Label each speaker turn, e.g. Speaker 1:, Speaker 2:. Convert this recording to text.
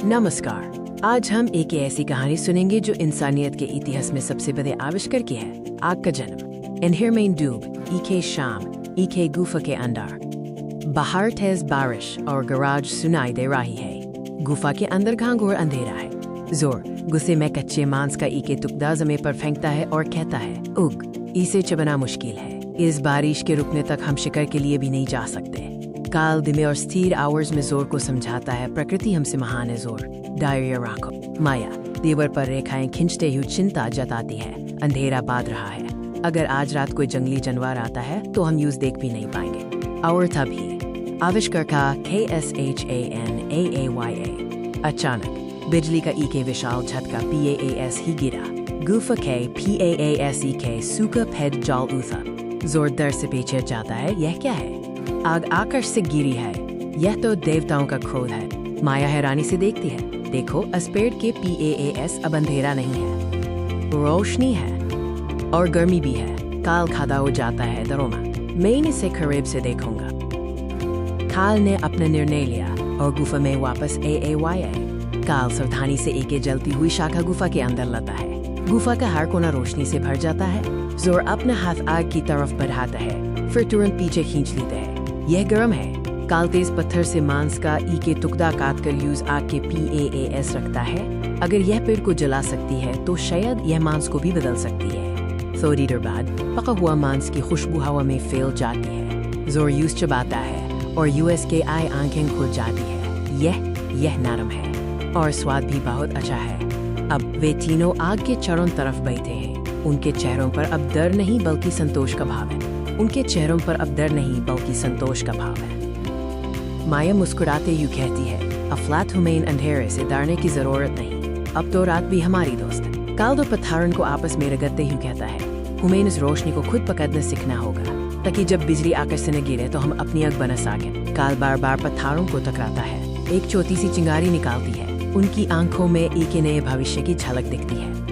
Speaker 1: नमस्कार। आज हम एक ऐसी कहानी सुनेंगे जो इंसानियत के इतिहास में सबसे बड़े आविष्कार की है, आग का जन्म। इनहिरमेन डूब, ईके शाम, ईके गुफा के अंदर। बाहर तेज बारिश और गराज सुनाई दे रही है। गुफा के अंदर घाघोर अंधेरा है। जोर गुस्से में कच्चे मांस का ईके टुकड़ा जमीन पर फेंकता है और कहता है, उग, इसे चबना मुश्किल है। इस बारिश के रुकने तक हम शिकार के लिए भी नहीं जा सकते। काल दिमे और स्थिर आवर्स में जोर को समझाता है, प्रकृति हमसे महान है जोर। डायरिया राखो। माया दीवार पर रेखाएं खींचते हुए चिंता जताती है, अंधेरा बाद रहा है। अगर आज रात कोई जंगली जानवर आता है तो हम यूज देख भी नहीं पाएंगे। और तभी आविष्कर्ता KSHANAAYA अचानक बिजली का ईके विशाल झटका PAAS ही गिरा। गुफा के PAASE के सूखा पेड़ जल उठा। जोर दर से पीछे जाता है, यह क्या है? आग आकाश से गिरी है। यह तो देवताओं का क्रोध है। माया हैरानी से देखती है, देखो इस पेड़ के PAAS अब अंधेरा नहीं है, रोशनी है और गर्मी भी है। काल खड़ा हो जाता है, दरोमा मैं इसे करीब से देखूंगा। काल ने अपना निर्णय लिया और गुफा में वापस AAYA। काल सावधानी से एक जलती हुई शाखा गुफा के अंदर लाता है। गुफा का हर कोना रोशनी से भर जाता है। जोर अपना हाथ आग की तरफ बढ़ाता है, फिर तुरंत पीछे खींच लेता है। यह गर्म है। काल तेज पत्थर से मांस का ईके टुकड़ा काट कर यूज आग के PAAS रखता है। अगर यह पेड़ को जला सकती है तो शायद यह मांस को भी बदल सकती है। थोड़ी देर बाद पका हुआ मांस की खुशबू हवा में फैल जाती है। जोर यूज चबाता है और USKI आंखें खुल जाती है। यह नरम है और स्वाद भी बहुत अच्छा है। अब वे तीनों आग के चारों तरफ बैठे हैं। उनके चेहरों पर अब डर नहीं बल्कि संतोष का भाव है। माया मुस्कुराते यूं कहती है, अफलातुनमेन अंधेरे से डरने की जरूरत नहीं, अब तो रात भी हमारी दोस्त है। काल दो पत्थरों को आपस में रगड़ते हुए कहता है, हमें इस रोशनी को खुद पकड़ना सीखना होगा ताकि जब बिजली आकाश से न गिरे तो हम अपनी आग बना सकें। काल बार बार पत्थरों को टकराता है। एक छोटी सी चिंगारी निकालती है। उनकी आंखों में एक नए भविष्य की झलक दिखती है।